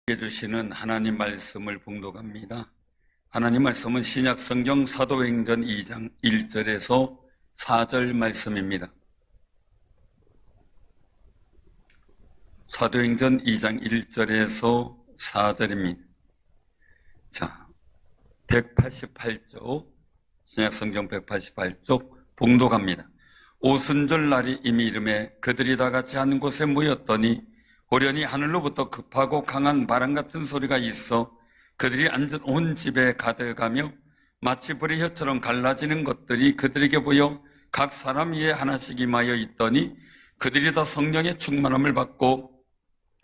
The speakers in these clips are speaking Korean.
주시는 하나님 말씀을 봉독합니다. 하나님 말씀은 신약 성경 사도행전 2장 1절에서 4절 말씀입니다. 사도행전 2장 1절에서 4절입니다. 자, 188쪽, 신약 성경 188쪽 봉독합니다. 오순절 날이 이미 이름에 그들이 다 같이 한 곳에 모였더니 호련히 하늘로부터 급하고 강한 바람 같은 소리가 있어 그들이 앉은 온 집에 가득하며 마치 불의 혀처럼 갈라지는 것들이 그들에게 보여 각 사람 위에 하나씩 임하여 있더니 그들이 다 성령의 충만함을 받고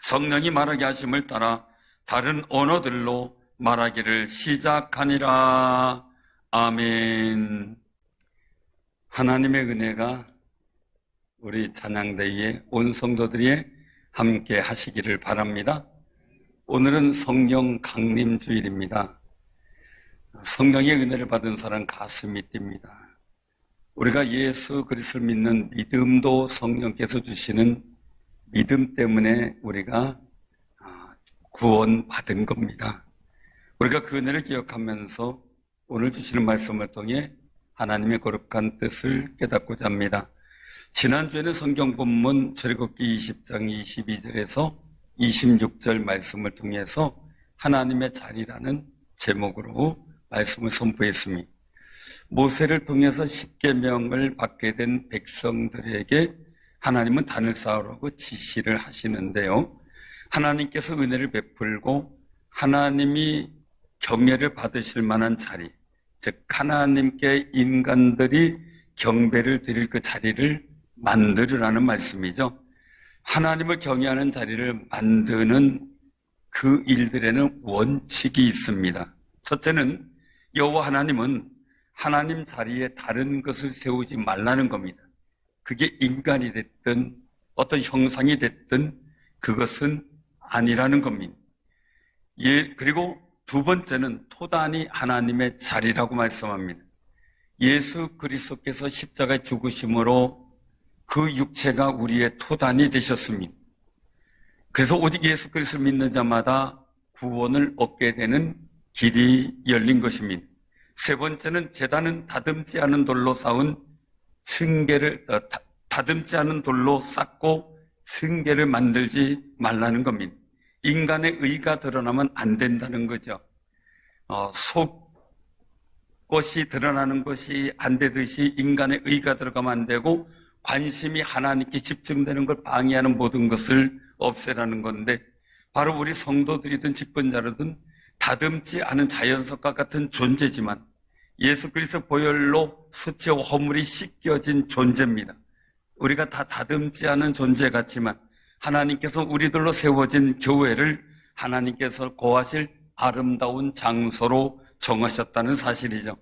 성령이 말하게 하심을 따라 다른 언어들로 말하기를 시작하니라. 아멘. 하나님의 은혜가 우리 찬양대회의 온 성도들이 함께 하시기를 바랍니다. 오늘은 성령 강림 주일입니다. 성령의 은혜를 받은 사람 가슴이 뜁니다. 우리가 예수 그리스도를 믿는 믿음도 성령께서 주시는 믿음 때문에 우리가 구원받은 겁니다. 우리가 그 은혜를 기억하면서 오늘 주시는 말씀을 통해 하나님의 거룩한 뜻을 깨닫고자 합니다. 지난주에는 성경 본문 출애굽기 20장 22절에서 26절 말씀을 통해서 하나님의 자리라는 제목으로 말씀을 선포했습니다. 모세를 통해서 십계명을 받게 된 백성들에게 하나님은 단을 쌓으라고 지시를 하시는데요. 하나님께서 은혜를 베풀고 하나님이 경외를 받으실 만한 자리, 즉 하나님께 인간들이 경배를 드릴 그 자리를 만들으라는 말씀이죠. 하나님을 경외하는 자리를 만드는 그 일들에는 원칙이 있습니다. 첫째는 여호와 하나님은 하나님 자리에 다른 것을 세우지 말라는 겁니다. 그게 인간이 됐든 어떤 형상이 됐든 그것은 아니라는 겁니다. 그리고 두 번째는 토단이 하나님의 자리라고 말씀합니다. 예수 그리스도께서 십자가에 죽으심으로 그 육체가 우리의 토단이 되셨습니다. 그래서 오직 예수 그리스도를 믿는 자마다 구원을 얻게 되는 길이 열린 것입니다. 세 번째는 제단은 다듬지 않은 돌로 쌓은 다듬지 않은 돌로 쌓고 층계를 만들지 말라는 겁니다. 인간의 의가 드러나면 안 된다는 거죠. 속것이 드러나는 것이 안 되듯이 인간의 의가 들어가면 안 되고 관심이 하나님께 집중되는 걸 방해하는 모든 것을 없애라는 건데, 바로 우리 성도들이든 직분자로든 다듬지 않은 자연석과 같은 존재지만 예수 그리스도 보혈로 수치와 허물이 씻겨진 존재입니다. 우리가 다 다듬지 않은 존재 같지만 하나님께서 우리들로 세워진 교회를 하나님께서 거하실 아름다운 장소로 정하셨다는 사실이죠.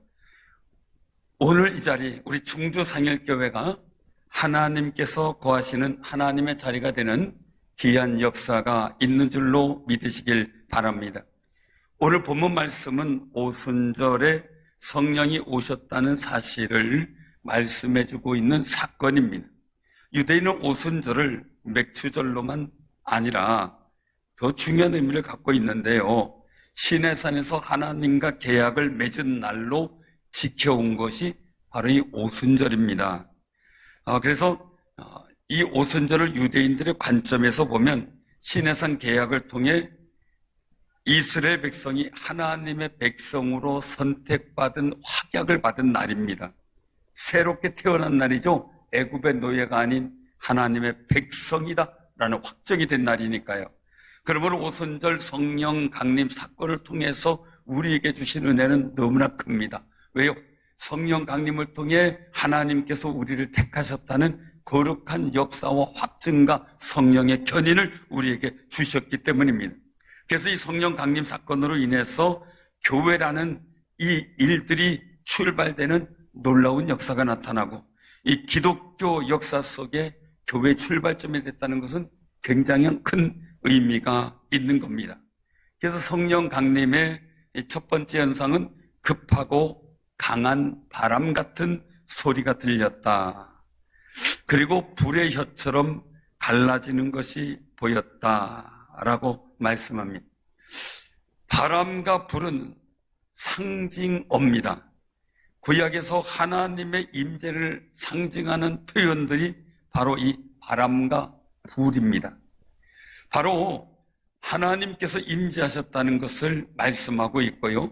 오늘 이 자리 우리 충주상일교회가 하나님께서 거하시는 하나님의 자리가 되는 귀한 역사가 있는 줄로 믿으시길 바랍니다. 오늘 본문 말씀은 오순절에 성령이 오셨다는 사실을 말씀해주고 있는 사건입니다. 유대인은 오순절을 맥추절로만 아니라 더 중요한 의미를 갖고 있는데요. 시내산에서 하나님과 계약을 맺은 날로 지켜온 것이 바로 이 오순절입니다. 그래서 이 오순절을 유대인들의 관점에서 보면 시내산 계약을 통해 이스라엘 백성이 하나님의 백성으로 선택받은 확약을 받은 날입니다. 새롭게 태어난 날이죠. 애굽의 노예가 아닌 하나님의 백성이다라는 확정이 된 날이니까요. 그러므로 오순절 성령 강림 사건을 통해서 우리에게 주신 은혜는 너무나 큽니다. 왜요? 성령 강림을 통해 하나님께서 우리를 택하셨다는 거룩한 역사와 확증과 성령의 견인을 우리에게 주셨기 때문입니다. 그래서 이 성령 강림 사건으로 인해서 교회라는 이 일들이 출발되는 놀라운 역사가 나타나고, 이 기독교 역사 속에 교회 출발점이 됐다는 것은 굉장히 큰 의미가 있는 겁니다. 그래서 성령 강림의 첫 번째 현상은 급하고 강한 바람 같은 소리가 들렸다. 그리고 불의 혀처럼 갈라지는 것이 보였다라고 말씀합니다. 바람과 불은 상징어입니다. 구약에서 하나님의 임재를 상징하는 표현들이 바로 이 바람과 불입니다. 바로 하나님께서 임재하셨다는 것을 말씀하고 있고요.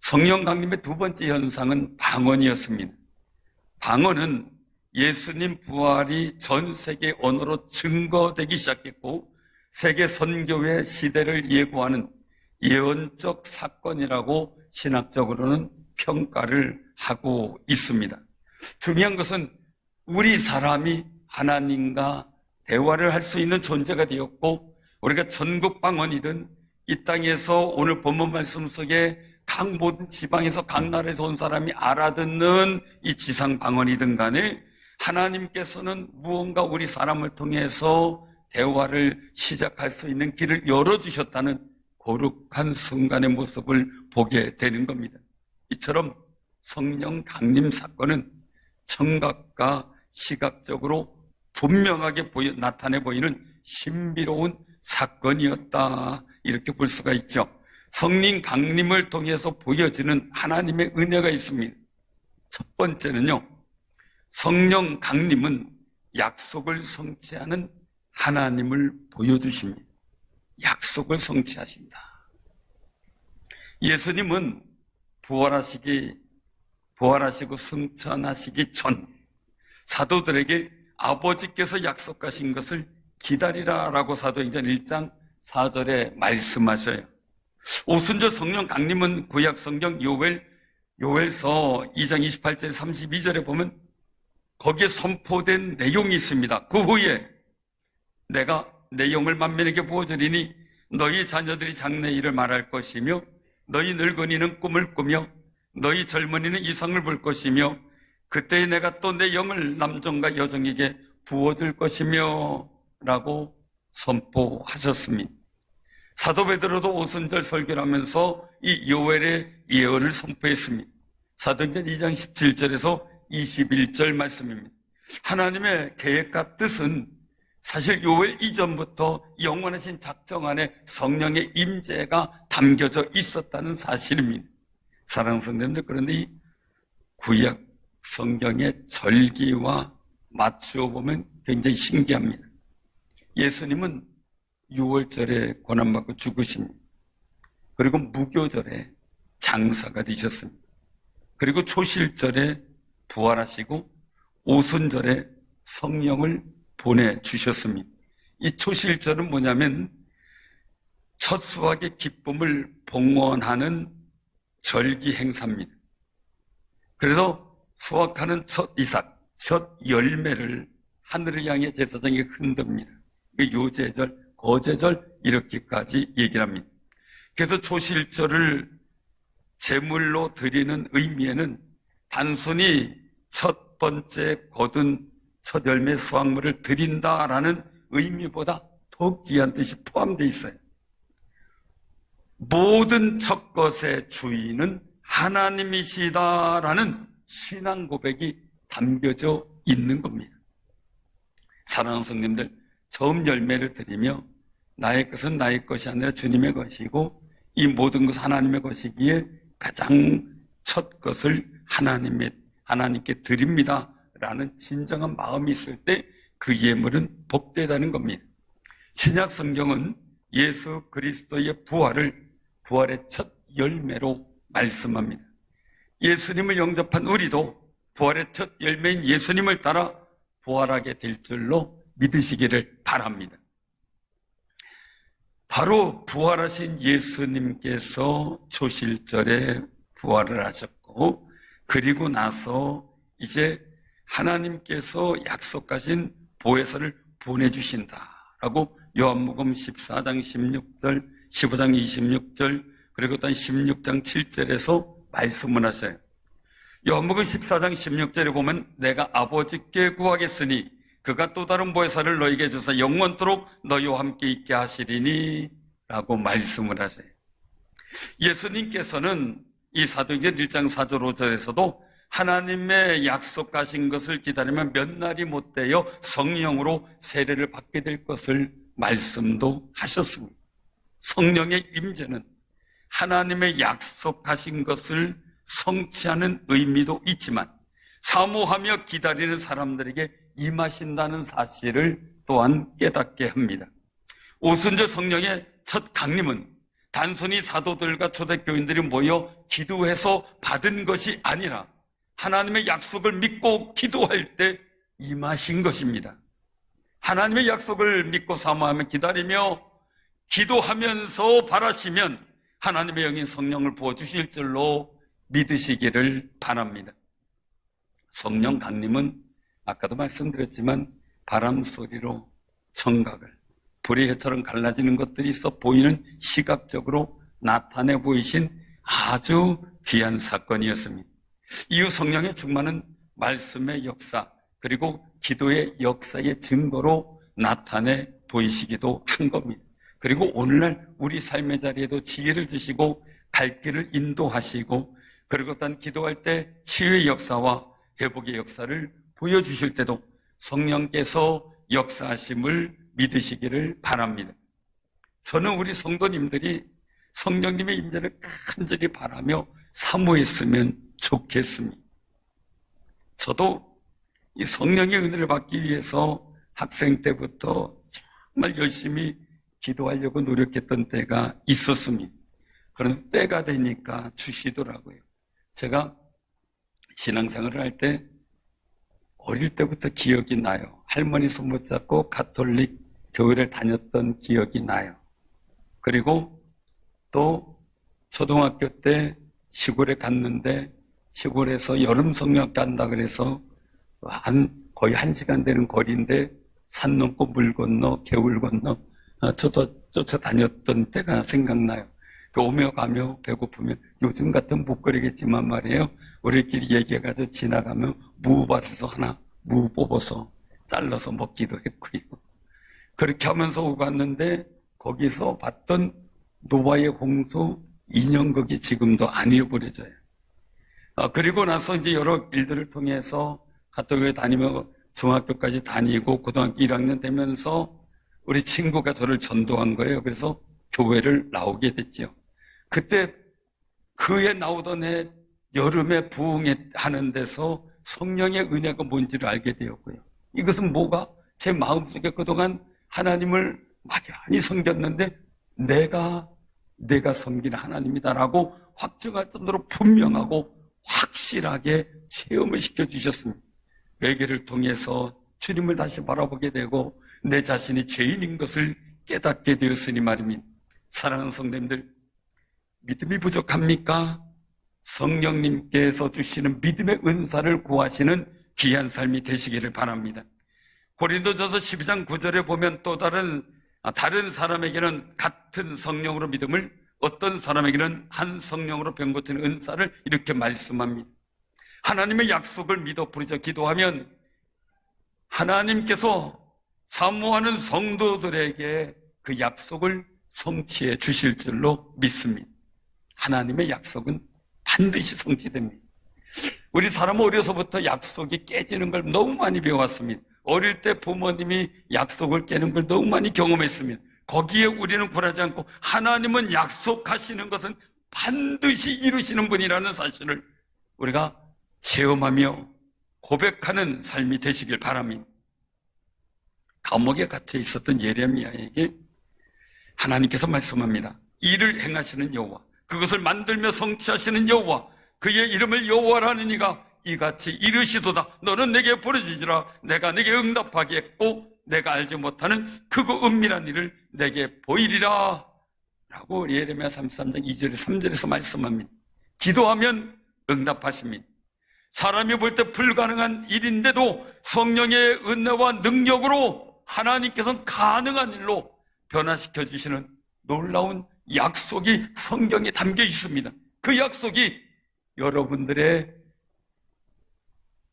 성령 강림의 두 번째 현상은 방언이었습니다. 방언은 예수님 부활이 전 세계 언어로 증거되기 시작했고 세계 선교회 시대를 예고하는 예언적 사건이라고 신학적으로는 평가를 하고 있습니다. 중요한 것은 우리 사람이 하나님과 대화를 할 수 있는 존재가 되었고 우리가 전국 방언이든 이 땅에서 오늘 본문 말씀 속에 각 모든 지방에서 각 나라에서 온 사람이 알아듣는 이 지상 방언이든 간에 하나님께서는 무언가 우리 사람을 통해서 대화를 시작할 수 있는 길을 열어주셨다는 거룩한 순간의 모습을 보게 되는 겁니다. 이처럼 성령 강림 사건은 청각과 시각적으로 분명하게 나타내 보이는 신비로운 사건이었다, 이렇게 볼 수가 있죠. 성령 강림을 통해서 보여지는 하나님의 은혜가 있습니다. 첫 번째는요, 성령 강림은 약속을 성취하는 하나님을 보여주십니다. 약속을 성취하신다. 예수님은 부활하시고 승천하시기 전 사도들에게 아버지께서 약속하신 것을 기다리라라고 사도행전 1장 4절에 말씀하셔요. 오순절 성령 강림은 구약 성경 요엘서 2장 28절 32절에 보면 거기에 선포된 내용이 있습니다. 그 후에 내가 내 영을 만민에게 부어주리니 너희 자녀들이 장래 일을 말할 것이며 너희 늙은이는 꿈을 꾸며 너희 젊은이는 이상을 볼 것이며 그때에 내가 또 내 영을 남종과 여종에게 부어줄 것이며 라고 선포하셨습니다. 사도 베드로도 오순절 설교를 하면서 이 요엘의 예언을 선포했습니다. 사도행전 2장 17절에서 21절 말씀입니다. 하나님의 계획과 뜻은 사실 요엘 이전부터 영원하신 작정 안에 성령의 임재가 담겨져 있었다는 사실입니다. 사랑하는 성도님들, 그런데 이 구약 성경의 절기와 맞추어 보면 굉장히 신기합니다. 예수님은 6월절에 고난받고 죽으십니다. 그리고 무교절에 장사가 되셨습니다. 그리고 초실절에 부활하시고 오순절에 성령을 보내주셨습니다. 이 초실절은 뭐냐면 첫 수확의 기쁨을 봉헌하는 절기 행사입니다. 그래서 수확하는 첫 이삭, 첫 열매를 하늘을 향해 제사장이 흔듭니다. 요제절, 거제절 이렇게까지 얘기를 합니다. 그래서 초실절을 제물로 드리는 의미에는 단순히 첫 번째 거둔 첫 열매 수확물을 드린다라는 의미보다 더 귀한 뜻이 포함되어 있어요. 모든 첫 것의 주인은 하나님이시다라는 신앙 고백이 담겨져 있는 겁니다. 사랑하는 성님들, 처음 열매를 드리며 나의 것은 나의 것이 아니라 주님의 것이고 이 모든 것은 하나님의 것이기에 가장 첫 것을 하나님께 드립니다 라는 진정한 마음이 있을 때 그 예물은 복되다는 겁니다. 신약 성경은 예수 그리스도의 부활의 첫 열매로 말씀합니다. 예수님을 영접한 우리도 부활의 첫 열매인 예수님을 따라 부활하게 될 줄로 믿으시기를 바랍니다. 바로 부활하신 예수님께서 초실절에 부활을 하셨고 그리고 나서 이제 하나님께서 약속하신 보혜사를 보내주신다라고 요한복음 14장 16절, 15장 26절 그리고 또 16장 7절에서 말씀을 하셔요. 요한복음 14장 16절에 보면 내가 아버지께 구하겠으니 그가 또 다른 보혜사를 너에게 주사 영원토록 너희와 함께 있게 하시리니 라고 말씀을 하세요. 예수님께서는 이 사도행전 1장 4절 5절에서도 하나님의 약속하신 것을 기다리면 몇 날이 못 되어 성령으로 세례를 받게 될 것을 말씀도 하셨습니다. 성령의 임재는 하나님의 약속하신 것을 성취하는 의미도 있지만 사모하며 기다리는 사람들에게 임하신다는 사실을 또한 깨닫게 합니다. 오순절 성령의 첫 강림은 단순히 사도들과 초대교인들이 모여 기도해서 받은 것이 아니라 하나님의 약속을 믿고 기도할 때 임하신 것입니다. 하나님의 약속을 믿고 사모하며 기다리며 기도하면서 바라시면 하나님의 영인 성령을 부어주실 줄로 믿으시기를 바랍니다. 성령 강림은 아까도 말씀드렸지만 바람 소리로 청각을, 불의 혀처럼 갈라지는 것들이 있어 보이는 시각적으로 나타내 보이신 아주 귀한 사건이었습니다. 이후 성령의 충만은 말씀의 역사 그리고 기도의 역사의 증거로 나타내 보이시기도 한 겁니다. 그리고 오늘날 우리 삶의 자리에도 지혜를 주시고 갈 길을 인도하시고 그리고 단 기도할 때 치유의 역사와 회복의 역사를 보여주실 때도 성령께서 역사하심을 믿으시기를 바랍니다. 저는 우리 성도님들이 성령님의 임재를 간절히 바라며 사모했으면 좋겠습니다. 저도 이 성령의 은혜를 받기 위해서 학생 때부터 정말 열심히 기도하려고 노력했던 때가 있었습니다. 그런데 때가 되니까 주시더라고요. 제가 신앙생활을 할 때 어릴 때부터 기억이 나요. 할머니 손 붙잡고 가톨릭 교회를 다녔던 기억이 나요. 그리고 또 초등학교 때 시골에 갔는데 시골에서 여름 성령 간다 그래서 거의 1시간 되는 거리인데 산 넘고 물 건너 개울 건너 쫓아다녔던 때가 생각나요. 오며 가며 배고프면 요즘 같은 목걸이겠지만 말이에요. 우리끼리 얘기해가지고 지나가면 무밭에서 하나 무 뽑아서 잘라서 먹기도 했고요. 그렇게 하면서 오고 갔는데 거기서 봤던 노아의 홍수 인형극이 지금도 안 잊어버려져요. 그리고 나서 이제 여러 일들을 통해서 가톨교회 다니며 중학교까지 다니고 고등학교 1학년 되면서 우리 친구가 저를 전도한 거예요. 그래서 교회를 나오게 됐죠. 그때 그해 나오던 해 여름에 부흥하는 데서 성령의 은혜가 뭔지를 알게 되었고요. 이것은 뭐가 제 마음속에 그동안 하나님을 막연히 섬겼는데 내가 섬기는 하나님이다라고 확증할 정도로 분명하고 확실하게 체험을 시켜주셨습니다. 외계를 통해서 주님을 다시 바라보게 되고 내 자신이 죄인인 것을 깨닫게 되었으니 말입니다. 사랑하는 성도님들, 믿음이 부족합니까? 성령님께서 주시는 믿음의 은사를 구하시는 귀한 삶이 되시기를 바랍니다. 고린도전서 12장 9절에 보면 또 다른 사람에게는 같은 성령으로 믿음을, 어떤 사람에게는 한 성령으로 병고치는 은사를 이렇게 말씀합니다. 하나님의 약속을 믿어 부르짖어 기도하면 하나님께서 사모하는 성도들에게 그 약속을 성취해 주실 줄로 믿습니다. 하나님의 약속은 반드시 성취됩니다. 우리 사람은 어려서부터 약속이 깨지는 걸 너무 많이 배워왔습니다. 어릴 때 부모님이 약속을 깨는 걸 너무 많이 경험했습니다. 거기에 우리는 굴하지 않고 하나님은 약속하시는 것은 반드시 이루시는 분이라는 사실을 우리가 체험하며 고백하는 삶이 되시길 바랍니다. 감옥에 갇혀 있었던 예레미야에게 하나님께서 말씀합니다. 이를 행하시는 여호와, 그것을 만들며 성취하시는 여호와, 그의 이름을 여호와라 하는 이가 이같이 이르시도다. 너는 내게 부르짖으라. 내가 내게 응답하겠고 내가 알지 못하는 크고 은밀한 일을 내게 보이리라 라고 예레미야 33장 2절 3절에서 말씀합니다. 기도하면 응답하십니다. 사람이 볼 때 불가능한 일인데도 성령의 은혜와 능력으로 하나님께서는 가능한 일로 변화시켜 주시는 놀라운 약속이 성경에 담겨 있습니다. 그 약속이 여러분들의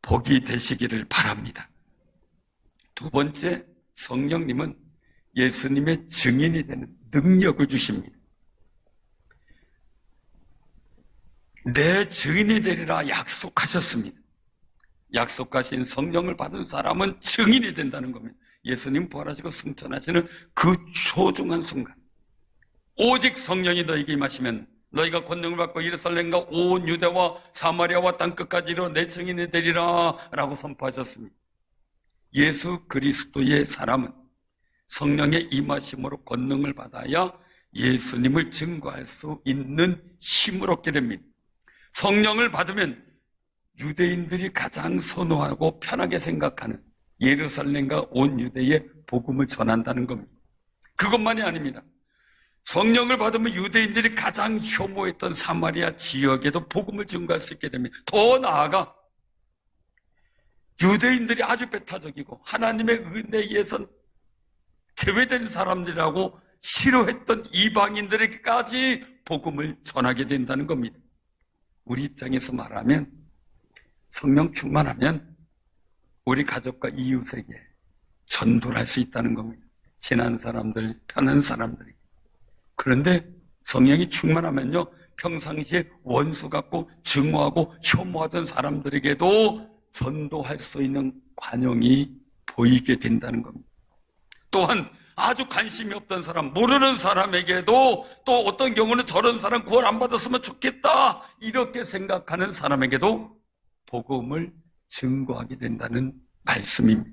복이 되시기를 바랍니다. 두 번째, 성령님은 예수님의 증인이 되는 능력을 주십니다. 내 증인이 되리라 약속하셨습니다. 약속하신 성령을 받은 사람은 증인이 된다는 겁니다. 예수님 부활하시고 승천하시는 그 소중한 순간, 오직 성령이 너에게 임하시면 너희가 권능을 받고 예루살렘과 온 유대와 사마리아와 땅끝까지 이르러 내 증인이 되리라 라고 선포하셨습니다. 예수 그리스도의 사람은 성령의 임하심으로 권능을 받아야 예수님을 증거할 수 있는 힘을 얻게 됩니다. 성령을 받으면 유대인들이 가장 선호하고 편하게 생각하는 예루살렘과 온 유대에 복음을 전한다는 겁니다. 그것만이 아닙니다. 성령을 받으면 유대인들이 가장 혐오했던 사마리아 지역에도 복음을 증거할 수 있게 됩니다. 더 나아가 유대인들이 아주 배타적이고 하나님의 은혜에 의해서 제외된 사람들이라고 싫어했던 이방인들에게까지 복음을 전하게 된다는 겁니다. 우리 입장에서 말하면 성령 충만하면 우리 가족과 이웃에게 전도를 할 수 있다는 겁니다. 친한 사람들, 편한 사람들에게. 그런데 성령이 충만하면요, 평상시에 원수 같고 증오하고 혐오하던 사람들에게도 전도할 수 있는 관용이 보이게 된다는 겁니다. 또한 아주 관심이 없던 사람, 모르는 사람에게도 또 어떤 경우는 저런 사람 구원 안 받았으면 좋겠다 이렇게 생각하는 사람에게도 복음을 증거하게 된다는 말씀입니다.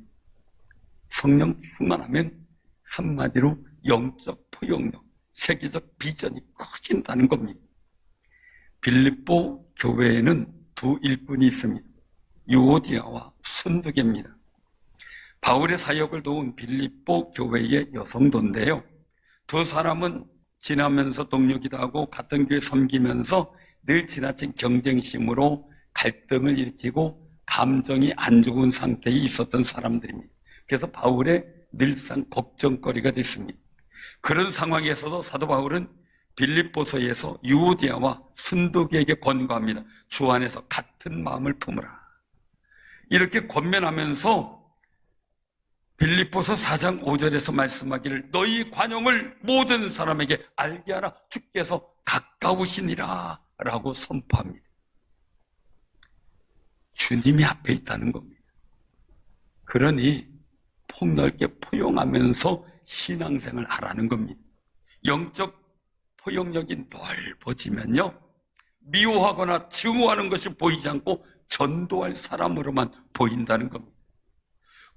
성령 충만하면 한마디로 영적 포용력, 세계적 비전이 커진다는 겁니다. 빌립보 교회에는 두 일꾼이 있습니다. 유오디아와 순두계입니다. 바울의 사역을 도운 빌립보 교회의 여성도인데요. 두 사람은 지나면서 동료기도 하고 같은 교회 섬기면서 늘 지나친 경쟁심으로 갈등을 일으키고 감정이 안 좋은 상태에 있었던 사람들입니다. 그래서 바울의 늘상 걱정거리가 됐습니다. 그런 상황에서도 사도 바울은 빌립보서에서 유오디아와 순두계에게 권고합니다. 주 안에서 같은 마음을 품으라. 이렇게 권면하면서 빌립보서 4장 5절에서 말씀하기를 너희 관용을 모든 사람에게 알게 하라. 주께서 가까우시니라 라고 선포합니다. 주님이 앞에 있다는 겁니다. 그러니 폭넓게 포용하면서 신앙생활을 하라는 겁니다. 영적 포용력이 넓어지면요, 미워하거나 증오하는 것이 보이지 않고 전도할 사람으로만 보인다는 겁니다.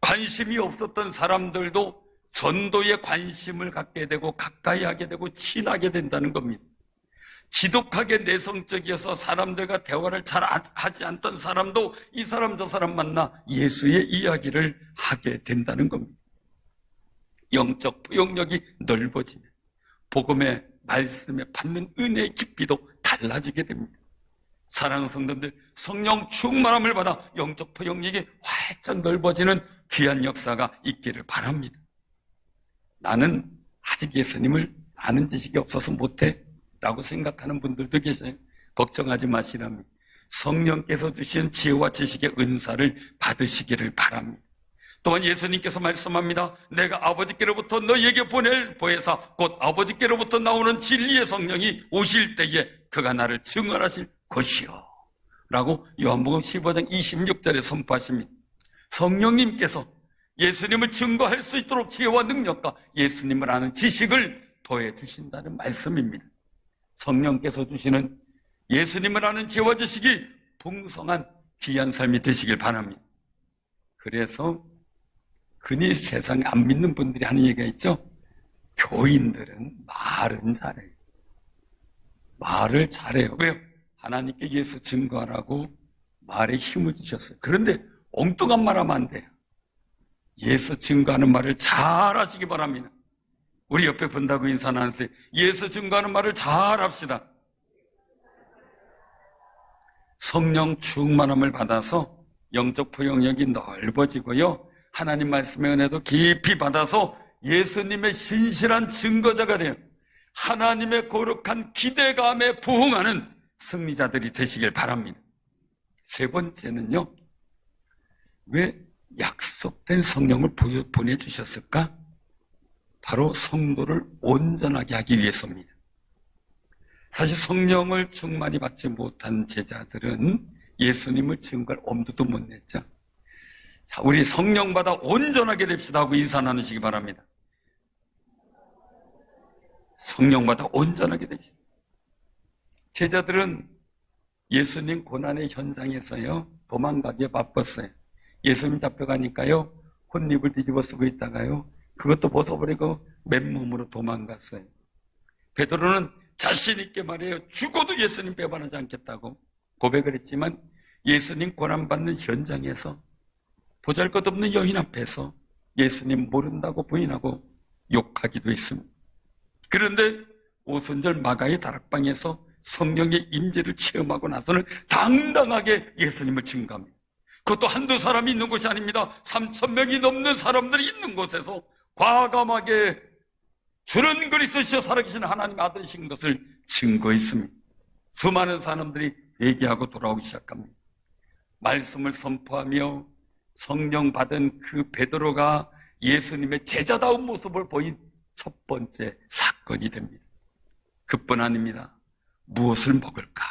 관심이 없었던 사람들도 전도에 관심을 갖게 되고 가까이 하게 되고 친하게 된다는 겁니다. 지독하게 내성적이어서 사람들과 대화를 잘 하지 않던 사람도 이 사람 저 사람 만나 예수의 이야기를 하게 된다는 겁니다. 영적 포용력이 넓어지면 복음의 말씀에 받는 은혜의 깊이도 달라지게 됩니다. 사랑하는 성도들, 성령 충만함을 받아 영적 포용력이 활짝 넓어지는 귀한 역사가 있기를 바랍니다. 나는 아직 예수님을 아는 지식이 없어서 못해 라고 생각하는 분들도 계세요. 걱정하지 마시랍니다. 성령께서 주신 지혜와 지식의 은사를 받으시기를 바랍니다. 또한 예수님께서 말씀합니다. 내가 아버지께로부터 너희에게 보낼 보혜사 곧 아버지께로부터 나오는 진리의 성령이 오실 때에 그가 나를 증언하실 것이요 라고 요한복음 15장 26절에 선포하십니다. 성령님께서 예수님을 증거할 수 있도록 지혜와 능력과 예수님을 아는 지식을 더해 주신다는 말씀입니다. 성령께서 주시는 예수님을 아는 지혜와 지식이 풍성한 귀한 삶이 되시길 바랍니다. 그래서 흔히 세상에 안 믿는 분들이 하는 얘기가 있죠. 교인들은 말은 잘해요. 말을 잘해요. 왜요? 하나님께 예수 증거하라고 말에 힘을 주셨어요. 그런데 엉뚱한 말 하면 안 돼요. 예수 증거하는 말을 잘 하시기 바랍니다. 우리 옆에 본다고 인사 나누세요. 예수 증거하는 말을 잘 합시다. 성령 충만함을 받아서 영적 포용력이 넓어지고요, 하나님 말씀의 은혜도 깊이 받아서 예수님의 신실한 증거자가 돼요. 하나님의 거룩한 기대감에 부응하는 승리자들이 되시길 바랍니다. 세 번째는요, 왜 약속된 성령을 보내주셨을까? 바로 성도를 온전하게 하기 위해서입니다. 사실 성령을 충만히 받지 못한 제자들은 예수님을 증거할 엄두도 못 냈죠. 자, 우리 성령 받아 온전하게 됩시다 하고 인사 나누시기 바랍니다. 성령받아 온전하게 되십니다. 제자들은 예수님 고난의 현장에서요, 도망가기에 바빴어요. 예수님 잡혀가니까요, 혼입을 뒤집어 쓰고 있다가요, 그것도 벗어버리고 맨몸으로 도망갔어요. 베드로는 자신 있게 말해요. 죽어도 예수님 배반하지 않겠다고 고백을 했지만 예수님 고난받는 현장에서 보잘것없는 여인 앞에서 예수님 모른다고 부인하고 욕하기도 했습니다. 그런데 오순절 마가의 다락방에서 성령의 임재를 체험하고 나서는 당당하게 예수님을 증거합니다. 그것도 한두 사람이 있는 곳이 아닙니다. 3,000명이 넘는 사람들이 있는 곳에서 과감하게 주는 그리스도시여 살아계신 하나님의 아들이신 것을 증거했습니다. 수많은 사람들이 회개하고 돌아오기 시작합니다. 말씀을 선포하며 성령 받은 그 베드로가 예수님의 제자다운 모습을 보인 첫 번째 사건이 됩니다. 그뿐 아닙니다. 무엇을 먹을까?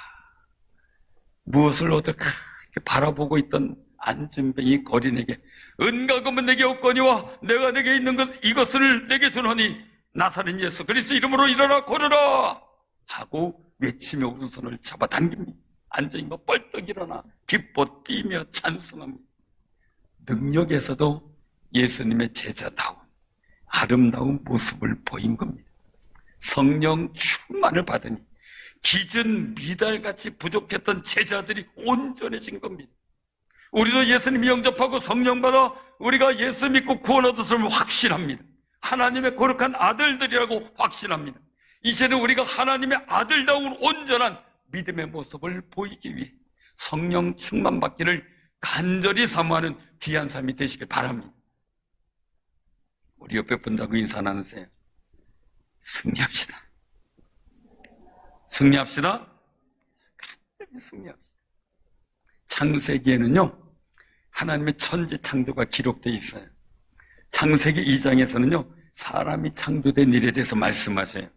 무엇을 얻을까? 이렇게 바라보고 있던 안진뱅이 거린에게 은가금은 내게 없거니와 내가 내게 있는 것 이것을 내게 주노니 나사렛 예수 그리스도 이름으로 일어나 걸으라 하고 외치며 오른손을 잡아당깁니다. 앉아있는 뻘떡 일어나 기뻐 뛰며 찬송합니다. 능력에서도 예수님의 제자다운 아름다운 모습을 보인 겁니다. 성령 충만을 받으니 기준 미달같이 부족했던 제자들이 온전해진 겁니다. 우리도 예수님 영접하고 성령 받아 우리가 예수 믿고 구원 얻었음을 확신합니다. 하나님의 거룩한 아들들이라고 확신합니다. 이제는 우리가 하나님의 아들다운 온전한 믿음의 모습을 보이기 위해 성령 충만 받기를 간절히 사모하는 귀한 삶이 되시길 바랍니다. 우리 옆에 분하고 인사 나누세요. 승리합시다. 승리합시다. 간절히 승리합시다. 창세기에는요, 하나님의 천지 창조가 기록되어 있어요. 창세기 2장에서는요, 사람이 창조된 일에 대해서 말씀하세요.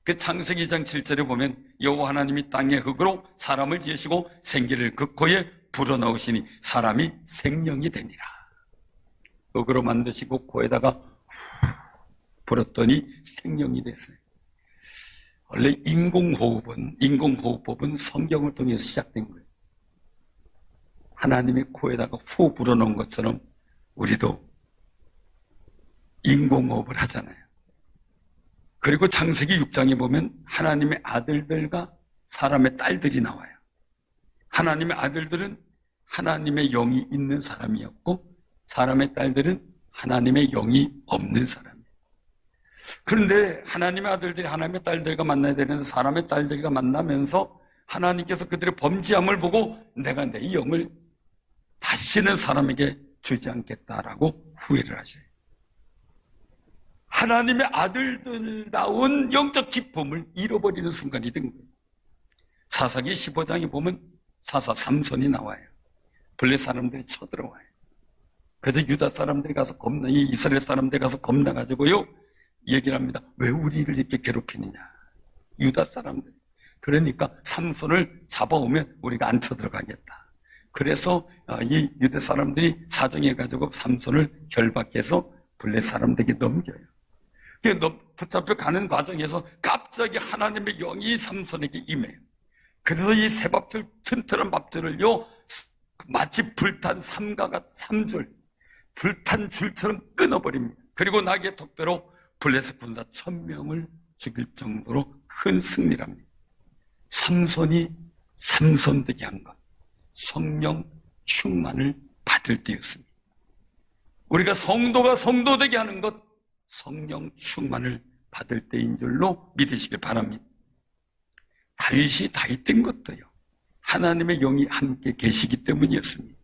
그 창세기 2장 7절에 보면 여호와 하나님이 땅의 흙으로 사람을 지으시고 생기를 그 코에 불어넣으시니 사람이 생명이 되니라. 흙으로 만드시고 코에다가 불었더니 생명이 됐어요. 원래 인공호흡법은 성경을 통해서 시작된 거예요. 하나님의 코에다가 후 불어넣은 것처럼 우리도 인공호흡을 하잖아요. 그리고 창세기 6장에 보면 하나님의 아들들과 사람의 딸들이 나와요. 하나님의 아들들은 하나님의 영이 있는 사람이었고 사람의 딸들은 하나님의 영이 없는 사람이에요. 그런데 하나님의 아들들이 하나님의 딸들과 만나야 되는데 사람의 딸들과 만나면서 하나님께서 그들의 범죄함을 보고 내가 내 영을 다시는 사람에게 주지 않겠다라고 후회를 하셔요. 하나님의 아들들다운 영적 기쁨을 잃어버리는 순간이 된 거예요. 사사기 15장에 보면 사사 삼손이 나와요. 블레 사람들이 쳐들어와요. 그래서 유다 사람들이 가서 이스라엘 사람들이 가서 겁나가지고요 얘기를 합니다. 왜 우리를 이렇게 괴롭히느냐. 유다 사람들. 그러니까 삼손을 잡아오면 우리가 안 쳐들어가겠다. 그래서 이 유다 사람들이 사정해가지고 삼손을 결박해서 블레 사람들에게 넘겨요. 붙잡혀 가는 과정에서 갑자기 하나님의 영이 삼손에게 임해요. 그래서 이 새 밥줄, 튼튼한 밥줄을요, 마치 불탄 삼줄, 불탄 줄처럼 끊어버립니다. 그리고 나귀의 턱뼈로 블레셋 군사 1,000명을 죽일 정도로 큰 승리를 합니다. 삼손이 삼손되게 한 것, 성령 충만을 받을 때였습니다. 우리가 성도가 성도되게 하는 것, 성령 충만을 받을 때인 줄로 믿으시길 바랍니다. 다윗이 다윗된 것도요, 하나님의 영이 함께 계시기 때문이었습니다.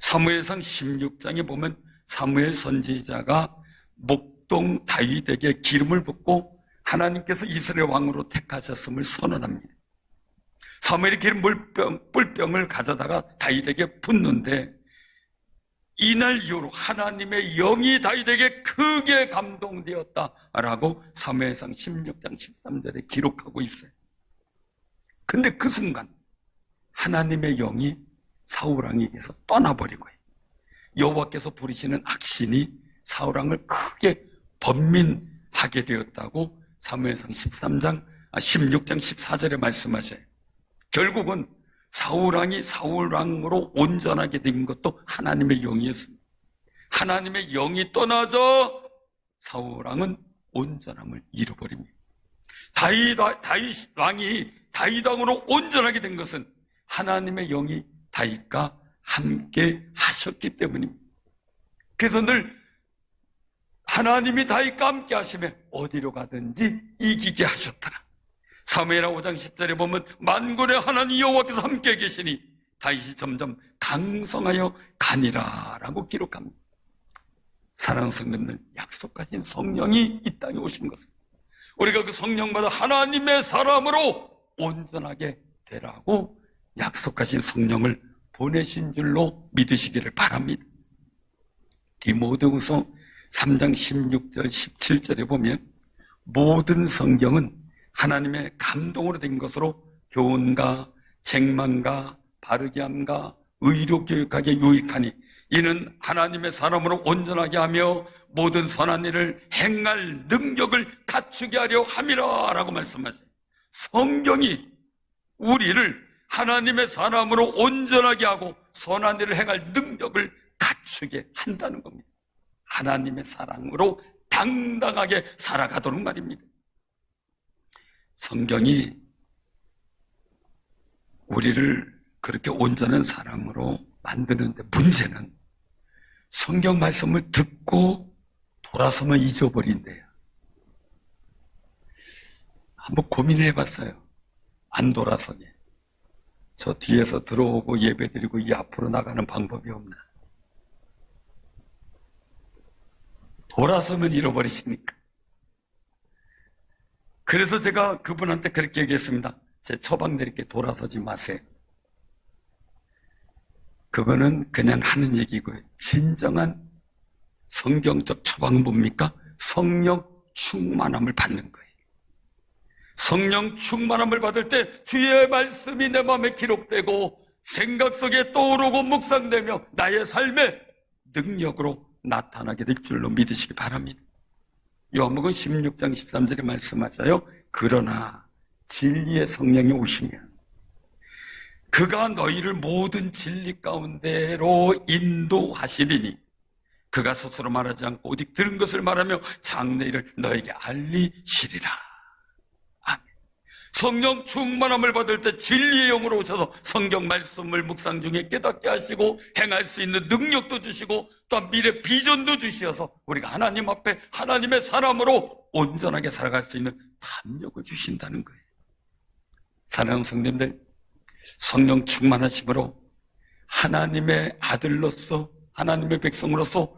사무엘상 16장에 보면 사무엘 선지자가 목동 다윗에게 기름을 붓고 하나님께서 이스라엘 왕으로 택하셨음을 선언합니다. 사무엘이 기름 뿔병을 가져다가 다윗에게 붓는데 이날 이후로 하나님의 영이 다윗에게 크게 감동되었다라고 사무엘상 16장 13절에 기록하고 있어요. 근데 그 순간 하나님의 영이 사울왕에게서 떠나버리고요, 여호와께서 부리시는 악신이 사울왕을 크게 번민하게 되었다고 사무엘상 16장 14절에 말씀하셔요. 결국은 사울왕이 사울왕으로 온전하게 된 것도 하나님의 영이었습니다. 하나님의 영이 떠나자 사울왕은 온전함을 잃어버립니다. 다윗 왕이 다윗 왕으로 온전하게 된 것은 하나님의 영이 다윗과 함께 하셨기 때문입니다. 그래서 늘 하나님이 다윗과 함께 하시며 어디로 가든지 이기게 하셨더라. 사무엘하 5장 10절에 보면 만군의 하나님 여호와께서 함께 계시니 다윗이 점점 강성하여 가니라 라고 기록합니다. 사랑하는 성도님들, 약속하신 성령이 이 땅에 오신 것은 우리가 그 성령받아 하나님의 사람으로 온전하게 되라고 약속하신 성령을 보내신 줄로 믿으시기를 바랍니다. 디모데후서 3장 16절 17절에 보면 모든 성경은 하나님의 감동으로 된 것으로 교훈과 책망과 바르게 함과 의로 교육하게 유익하니 이는 하나님의 사람으로 온전하게 하며 모든 선한 일을 행할 능력을 갖추게 하려 함이라 라고 말씀하세요. 성경이 우리를 하나님의 사람으로 온전하게 하고 선한 일을 행할 능력을 갖추게 한다는 겁니다. 하나님의 사랑으로 당당하게 살아가도록 말입니다. 성경이 우리를 그렇게 온전한 사람으로 만드는데 문제는 성경 말씀을 듣고 돌아서면 잊어버린대요. 한번 고민해 봤어요. 안 돌아서게. 저 뒤에서 들어오고 예배드리고 이 앞으로 나가는 방법이 없나. 돌아서면 잃어버리시니까. 그래서 제가 그분한테 그렇게 얘기했습니다. 제 처방 내릴게 돌아서지 마세요. 그거는 그냥 하는 얘기고요. 진정한 성경적 처방은 뭡니까? 성령 충만함을 받는 거예요. 성령 충만함을 받을 때 주의 말씀이 내 마음에 기록되고 생각 속에 떠오르고 묵상되며 나의 삶의 능력으로 나타나게 될 줄로 믿으시기 바랍니다. 요한복음 16장 13절에 말씀하셔요. 그러나 진리의 성령이 오시면 그가 너희를 모든 진리 가운데로 인도하시리니 그가 스스로 말하지 않고 오직 들은 것을 말하며 장래일을 너에게 알리시리라. 아멘. 성령 충만함을 받을 때 진리의 영으로 오셔서 성경 말씀을 묵상 중에 깨닫게 하시고 행할 수 있는 능력도 주시고 또 미래 비전도 주시어서 우리가 하나님 앞에 하나님의 사람으로 온전하게 살아갈 수 있는 담력을 주신다는 거예요. 사랑하는 성도님들, 성령 충만하심으로 하나님의 아들로서 하나님의 백성으로서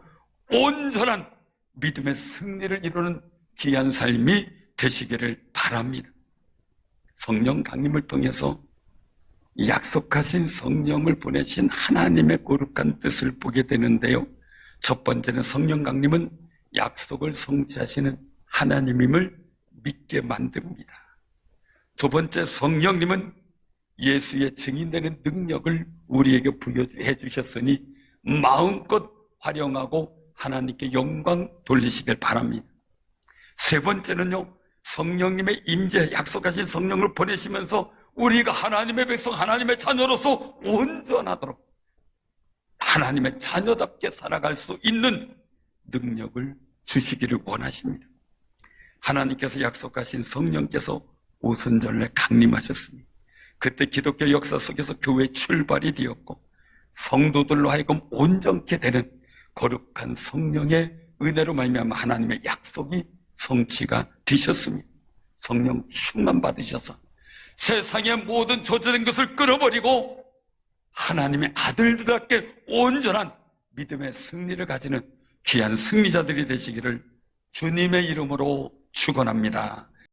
온전한 믿음의 승리를 이루는 귀한 삶이 되시기를 바랍니다. 성령 강림을 통해서 약속하신 성령을 보내신 하나님의 거룩한 뜻을 보게 되는데요. 첫 번째는 성령 강림은 약속을 성취하시는 하나님임을 믿게 만듭니다. 두 번째, 성령님은 예수의 증인되는 능력을 우리에게 부여해 주셨으니 마음껏 활용하고 하나님께 영광 돌리시길 바랍니다. 세 번째는요, 성령님의 임재, 약속하신 성령을 보내시면서 우리가 하나님의 백성, 하나님의 자녀로서 온전하도록 하나님의 자녀답게 살아갈 수 있는 능력을 주시기를 원하십니다. 하나님께서 약속하신 성령께서 오순절에 강림하셨습니다. 그때 기독교 역사 속에서 교회의 출발이 되었고 성도들로 하여금 온전케 되는 거룩한 성령의 은혜로 말미암아 하나님의 약속이 성취가 되셨습니다. 성령 충만 받으셔서 세상의 모든 저주된 것을 끊어버리고 하나님의 아들들답게 온전한 믿음의 승리를 가지는 귀한 승리자들이 되시기를 주님의 이름으로 축원합니다.